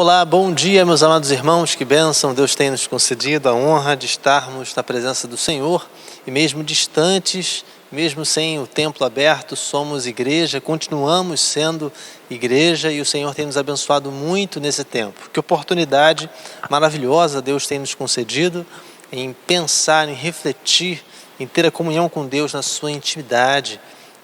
Olá, bom dia, meus amados irmãos, que bênção Deus tem nos concedido a honra de estarmos na presença do Senhor e mesmo distantes, mesmo sem o templo aberto, somos igreja, continuamos sendo igreja e o Senhor tem nos abençoado muito nesse tempo. Que oportunidade maravilhosa Deus tem nos concedido em pensar, em refletir, em ter a comunhão com Deus na sua intimidade.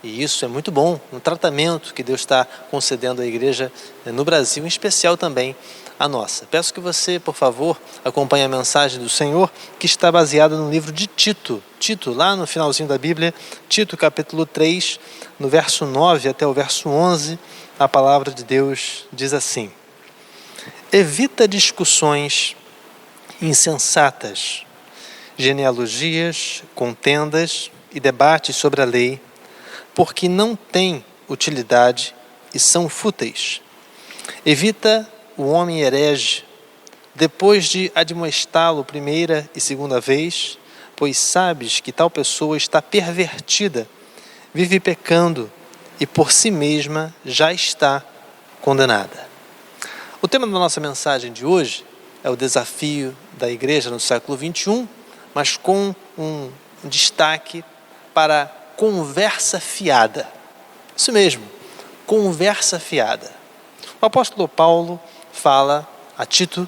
E isso é muito bom, um tratamento que Deus está concedendo à igreja no Brasil, em especial também a nossa. Peço que você, por favor, acompanhe a mensagem do Senhor, que está baseada no livro de Tito. Tito, lá no finalzinho da Bíblia, Tito capítulo 3, no verso 9 até o verso 11, a palavra de Deus diz assim: evita discussões insensatas, genealogias, contendas e debates sobre a lei, porque não têm utilidade e são fúteis. Evita o homem herege, depois de admoestá-lo primeira e segunda vez, pois sabes que tal pessoa está pervertida, vive pecando e por si mesma já está condenada. O tema da nossa mensagem de hoje é o desafio da igreja no século XXI, mas com um destaque para conversa fiada. Isso mesmo, conversa fiada. O apóstolo Paulo fala a Tito,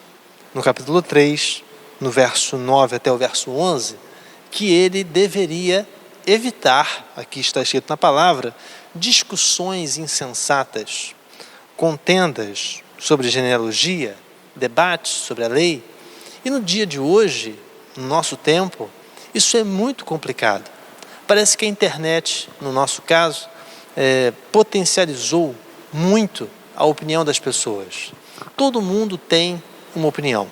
no capítulo 3, no verso 9 até o verso 11, que ele deveria evitar, aqui está escrito na palavra, discussões insensatas, contendas sobre genealogia, debates sobre a lei. E no dia de hoje, no nosso tempo, isso é muito complicado. Parece que a internet, no nosso caso, potencializou muito a opinião das pessoas. Todo mundo tem uma opinião.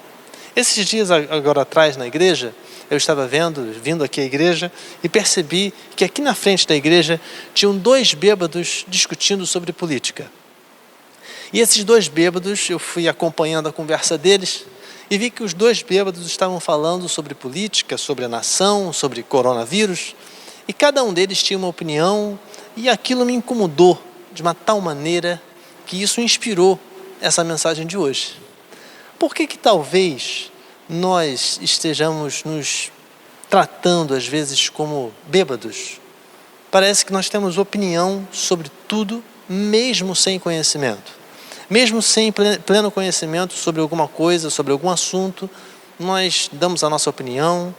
Esses dias, agora atrás, na igreja, eu estava vindo aqui à igreja e percebi que aqui na frente da igreja tinham dois bêbados discutindo sobre política. E esses dois bêbados, eu fui acompanhando a conversa deles e vi que os dois bêbados estavam falando sobre política, sobre a nação, sobre coronavírus. E cada um deles tinha uma opinião e aquilo me incomodou de uma tal maneira que isso inspirou essa mensagem de hoje. Por que talvez nós estejamos nos tratando às vezes como bêbados? Parece que nós temos opinião sobre tudo, mesmo sem conhecimento. Mesmo sem pleno conhecimento sobre alguma coisa, sobre algum assunto, nós damos a nossa opinião,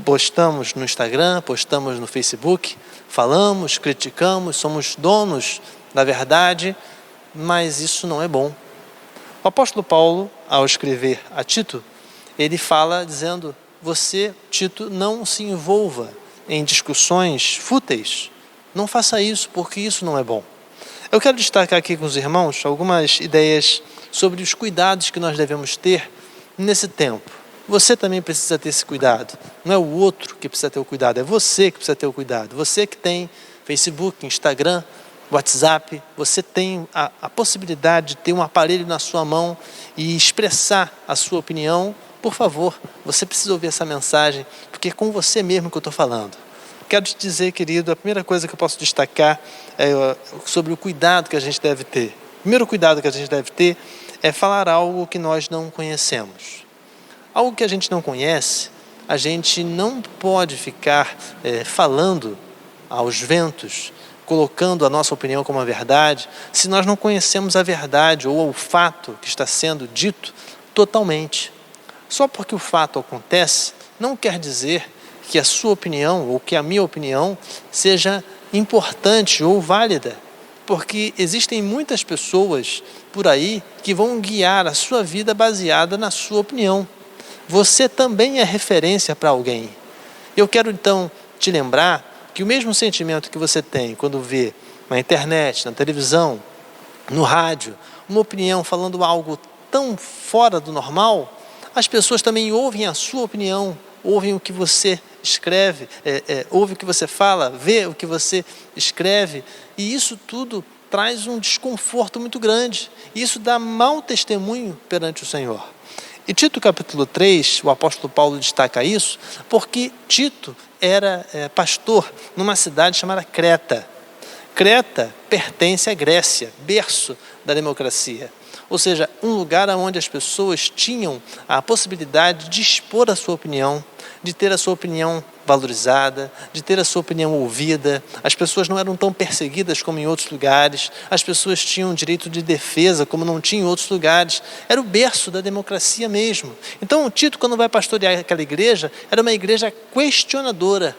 postamos no Instagram, postamos no Facebook, falamos, criticamos, somos donos da verdade, mas isso não é bom. O apóstolo Paulo, ao escrever a Tito, ele fala dizendo: você, Tito, não se envolva em discussões fúteis, não faça isso, porque isso não é bom. Eu quero destacar aqui com os irmãos algumas ideias sobre os cuidados que nós devemos ter nesse tempo. Você também precisa ter esse cuidado. Não é o outro que precisa ter o cuidado, é você que precisa ter o cuidado. Você que tem Facebook, Instagram, WhatsApp, você tem a possibilidade de ter um aparelho na sua mão e expressar a sua opinião. Por favor, você precisa ouvir essa mensagem, porque é com você mesmo que eu estou falando. Quero te dizer, querido, a primeira coisa que eu posso destacar é sobre o cuidado que a gente deve ter. O primeiro cuidado que a gente deve ter é falar algo que nós não conhecemos. Algo que a gente não conhece, a gente não pode ficar falando aos ventos, colocando a nossa opinião como a verdade, se nós não conhecemos a verdade ou o fato que está sendo dito totalmente. Só porque o fato acontece, não quer dizer que a sua opinião ou que a minha opinião seja importante ou válida, porque existem muitas pessoas por aí que vão guiar a sua vida baseada na sua opinião. Você também é referência para alguém. Eu quero então te lembrar que o mesmo sentimento que você tem quando vê na internet, na televisão, no rádio, uma opinião falando algo tão fora do normal, as pessoas também ouvem a sua opinião, ouvem o que você escreve, ouve o que você fala, vê o que você escreve, e isso tudo traz um desconforto muito grande. Isso dá mau testemunho perante o Senhor. E Tito capítulo 3, o apóstolo Paulo destaca isso, porque Tito era pastor numa cidade chamada Creta. Creta pertence à Grécia, berço da democracia. Ou seja, um lugar onde as pessoas tinham a possibilidade de expor a sua opinião, de ter a sua opinião valorizada, de ter a sua opinião ouvida. As pessoas não eram tão perseguidas como em outros lugares, as pessoas tinham direito de defesa como não tinham em outros lugares. Era o berço da democracia mesmo. Então o Tito, quando vai pastorear aquela igreja, era uma igreja questionadora.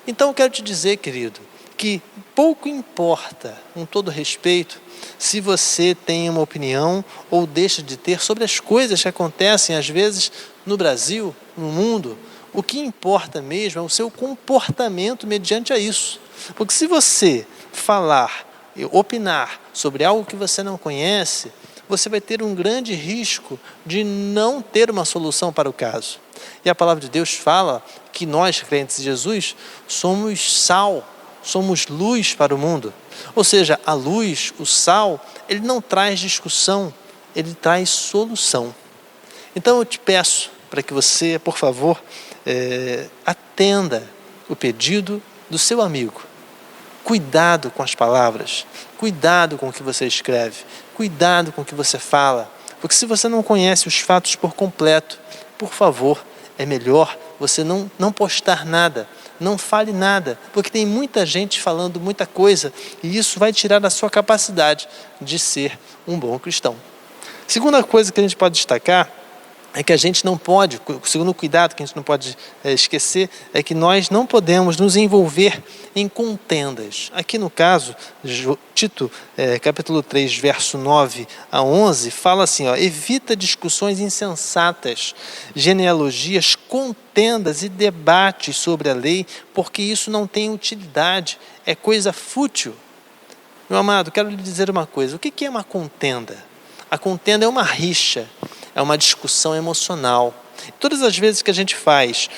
Então eu quero te dizer, querido, que pouco importa, com todo respeito, se você tem uma opinião ou deixa de ter sobre as coisas que acontecem às vezes no Brasil, no mundo. O que importa mesmo é o seu comportamento mediante a isso. Porque se você falar e opinar sobre algo que você não conhece, você vai ter um grande risco de não ter uma solução para o caso. E a palavra de Deus fala que nós, crentes de Jesus, somos sal, somos luz para o mundo. Ou seja, a luz, o sal, ele não traz discussão, ele traz solução. Então eu te peço para que você, por favor, atenda o pedido do seu amigo. Cuidado com as palavras, cuidado com o que você escreve, cuidado com o que você fala, porque se você não conhece os fatos por completo, por favor, é melhor você não postar nada, não fale nada, porque tem muita gente falando muita coisa e isso vai tirar da sua capacidade de ser um bom cristão. Segunda coisa que a gente pode destacar é que a gente não pode, o segundo cuidado que a gente não pode esquecer, é que nós não podemos nos envolver em contendas. Aqui no caso, Tito, capítulo 3, verso 9 a 11, fala assim, evita discussões insensatas, genealogias, contendas e debates sobre a lei, porque isso não tem utilidade, é coisa fútil. Meu amado, quero lhe dizer uma coisa, o que é uma contenda? A contenda é uma rixa, é uma discussão emocional. Todas as vezes que a gente faz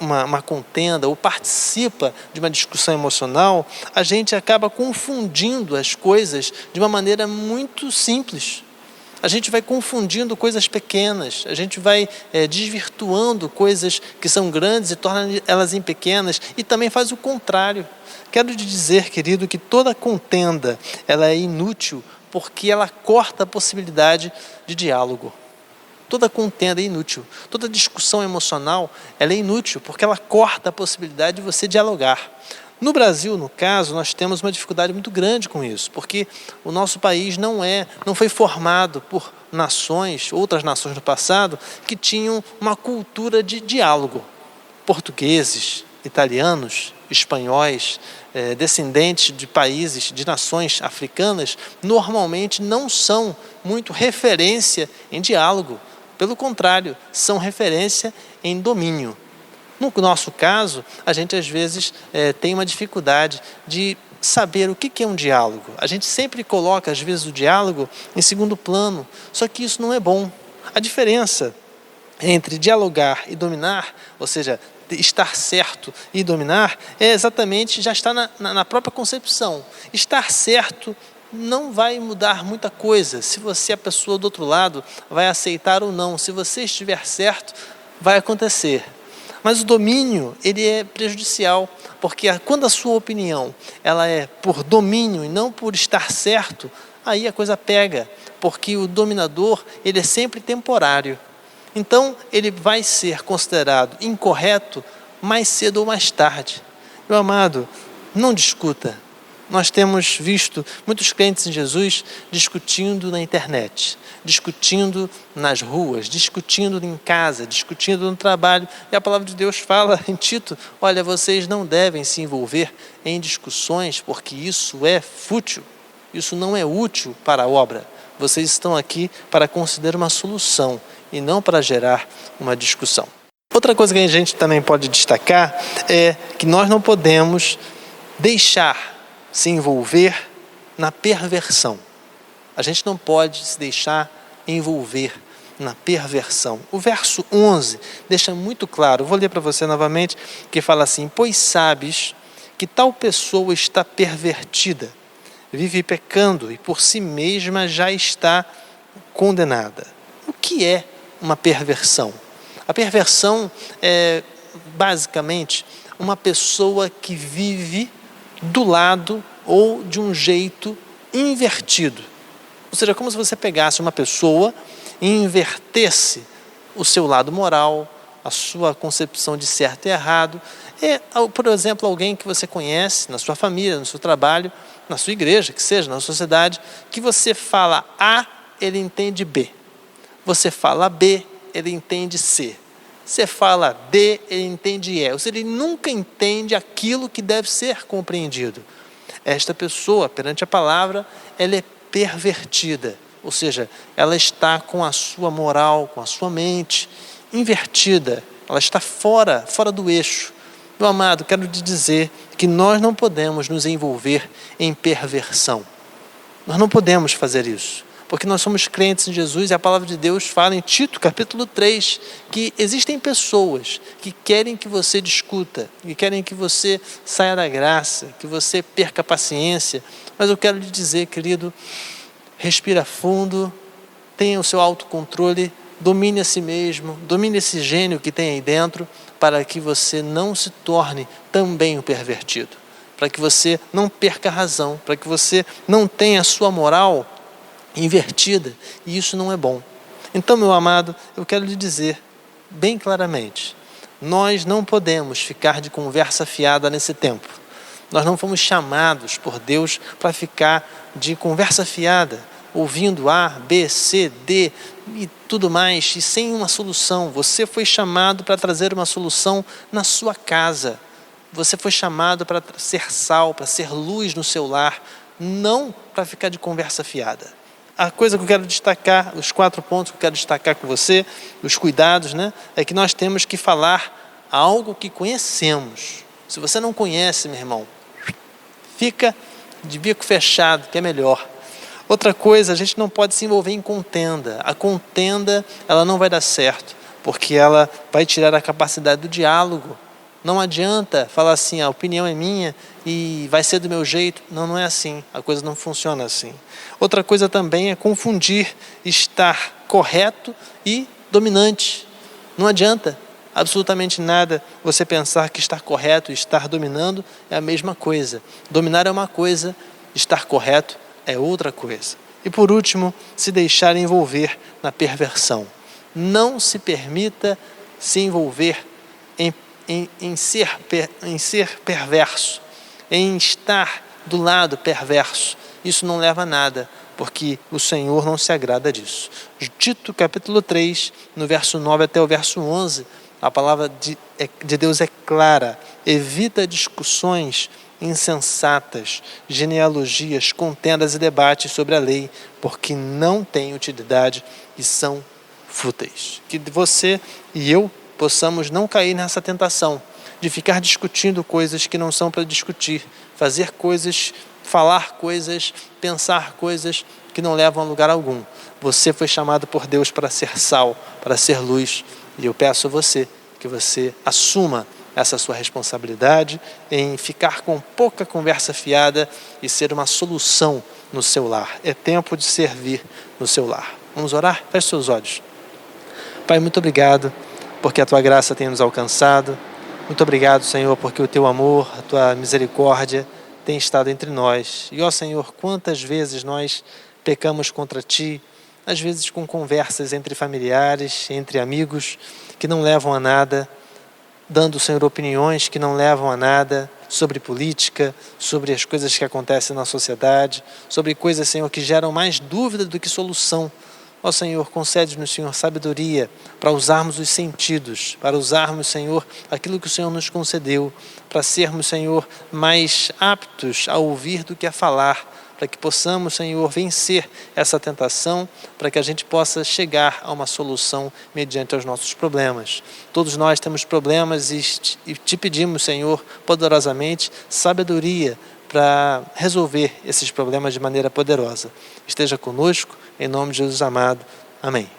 uma contenda ou participa de uma discussão emocional, a gente acaba confundindo as coisas de uma maneira muito simples. A gente vai confundindo coisas pequenas, a gente vai desvirtuando coisas que são grandes e torna elas em pequenas, e também faz o contrário. Quero te dizer, querido, que toda contenda ela é inútil porque ela corta a possibilidade de diálogo. Toda contenda é inútil, toda discussão emocional ela é inútil, porque ela corta a possibilidade de você dialogar. No Brasil, no caso, nós temos uma dificuldade muito grande com isso, porque o nosso país não foi formado por outras nações no passado, que tinham uma cultura de diálogo. Portugueses, italianos, espanhóis, descendentes de países, de nações africanas, normalmente não são muito referência em diálogo. Pelo contrário, são referência em domínio. No nosso caso, a gente às vezes tem uma dificuldade de saber o que é um diálogo. A gente sempre coloca, às vezes, o diálogo em segundo plano, só que isso não é bom. A diferença entre dialogar e dominar, ou seja, estar certo e dominar, exatamente, já está na própria concepção. Estar certo não vai mudar muita coisa, se a pessoa do outro lado vai aceitar ou não. Se você estiver certo, vai acontecer. Mas o domínio, ele é prejudicial, porque quando a sua opinião ela é por domínio e não por estar certo, aí a coisa pega, porque o dominador ele é sempre temporário. Então, ele vai ser considerado incorreto mais cedo ou mais tarde. Meu amado, não discuta. Nós temos visto muitos crentes em Jesus discutindo na internet, discutindo nas ruas, discutindo em casa, discutindo no trabalho. E a palavra de Deus fala em Tito, olha, vocês não devem se envolver em discussões, porque isso é fútil, isso não é útil para a obra. Vocês estão aqui para considerar uma solução e não para gerar uma discussão. Outra coisa que a gente também pode destacar é que nós não podemos deixar se envolver na perversão. A gente não pode se deixar envolver na perversão. O verso 11 deixa muito claro, vou ler para você novamente, que fala assim, pois sabes que tal pessoa está pervertida, vive pecando e por si mesma já está condenada. O que é uma perversão? A perversão é basicamente uma pessoa que vive do lado ou de um jeito invertido. Ou seja, como se você pegasse uma pessoa e invertesse o seu lado moral, a sua concepção de certo e errado. Por exemplo, alguém que você conhece na sua família, no seu trabalho, na sua igreja, que seja, na sociedade, que você fala A, ele entende B. Você fala B, ele entende C. Você fala D, ele entende E. Ou seja, ele nunca entende aquilo que deve ser compreendido. Esta pessoa, perante a palavra, ela é pervertida. Ou seja, ela está com a sua moral, com a sua mente invertida. Ela está fora do eixo. Meu amado, quero te dizer que nós não podemos nos envolver em perversão. Nós não podemos fazer isso, porque nós somos crentes em Jesus e a palavra de Deus fala em Tito, capítulo 3, que existem pessoas que querem que você discuta, que querem que você saia da graça, que você perca a paciência. Mas eu quero lhe dizer, querido, respira fundo, tenha o seu autocontrole, domine a si mesmo, domine esse gênio que tem aí dentro, para que você não se torne também um pervertido, para que você não perca a razão, para que você não tenha a sua moral invertida, e isso não é bom. Então, meu amado, eu quero lhe dizer bem claramente, nós não podemos ficar de conversa fiada nesse tempo. Nós não fomos chamados por Deus para ficar de conversa fiada, ouvindo A, B, C, D e tudo mais, e sem uma solução. Você foi chamado para trazer uma solução na sua casa. Você foi chamado para ser sal, para ser luz no seu lar, não para ficar de conversa fiada. A coisa que eu quero destacar, os 4 pontos que eu quero destacar com você, os cuidados, é que nós temos que falar algo que conhecemos. Se você não conhece, meu irmão, fica de bico fechado, que é melhor. Outra coisa, a gente não pode se envolver em contenda. A contenda, ela não vai dar certo, porque ela vai tirar a capacidade do diálogo. Não adianta falar assim, a opinião é minha e vai ser do meu jeito. Não, não é assim. A coisa não funciona assim. Outra coisa também é confundir estar correto e dominante. Não adianta absolutamente nada você pensar que estar correto e estar dominando é a mesma coisa. Dominar é uma coisa, estar correto é outra coisa. E por último, se deixar envolver na perversão. Não se permita se envolver em ser perverso, em estar do lado perverso. Isso não leva a nada, porque o Senhor não se agrada disso. Tito capítulo 3, no verso 9 até o verso 11, a palavra de Deus é clara. Evita discussões insensatas, genealogias, contendas e debates sobre a lei, porque não têm utilidade e são fúteis. Que você e eu possamos não cair nessa tentação de ficar discutindo coisas que não são para discutir, fazer coisas, falar coisas, pensar coisas que não levam a lugar algum. Você foi chamado por Deus para ser sal, para ser luz, e eu peço a você que você assuma essa sua responsabilidade em ficar com pouca conversa fiada e ser uma solução no seu lar. É tempo de servir no seu lar. Vamos orar? Feche seus olhos. Pai, muito obrigado porque a Tua graça tem nos alcançado. Muito obrigado, Senhor, porque o Teu amor, a Tua misericórdia tem estado entre nós. E, ó Senhor, quantas vezes nós pecamos contra Ti, às vezes com conversas entre familiares, entre amigos, que não levam a nada, dando, Senhor, opiniões que não levam a nada sobre política, sobre as coisas que acontecem na sociedade, sobre coisas, Senhor, que geram mais dúvida do que solução. Ó Senhor, concede-nos, Senhor, sabedoria para usarmos os sentidos, para usarmos, Senhor, aquilo que o Senhor nos concedeu, para sermos, Senhor, mais aptos a ouvir do que a falar, para que possamos, Senhor, vencer essa tentação, para que a gente possa chegar a uma solução mediante os nossos problemas. Todos nós temos problemas e te pedimos, Senhor, poderosamente, sabedoria para resolver esses problemas de maneira poderosa. Esteja conosco, em nome de Jesus amado. Amém.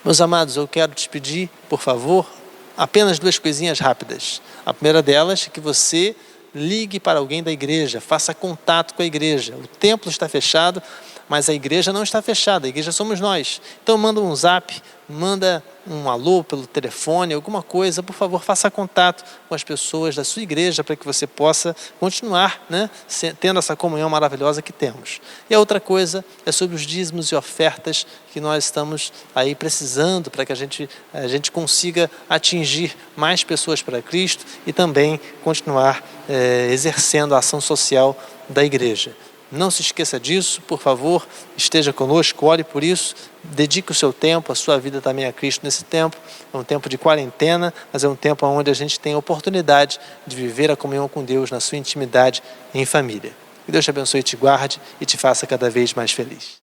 Meus amados, eu quero te pedir, por favor, apenas 2 coisinhas rápidas. A primeira delas é que você ligue para alguém da igreja, faça contato com a igreja. O templo está fechado, mas a igreja não está fechada, a igreja somos nós. Então manda um zap, manda um alô pelo telefone, alguma coisa, por favor, faça contato com as pessoas da sua igreja para que você possa continuar, né, tendo essa comunhão maravilhosa que temos. E a outra coisa é sobre os dízimos e ofertas que nós estamos aí precisando para que a gente consiga atingir mais pessoas para Cristo e também continuar exercendo a ação social da igreja. Não se esqueça disso, por favor, esteja conosco, ore por isso, dedique o seu tempo, a sua vida também a Cristo nesse tempo. É um tempo de quarentena, mas é um tempo onde a gente tem a oportunidade de viver a comunhão com Deus na sua intimidade em família. Que Deus te abençoe e te guarde e te faça cada vez mais feliz.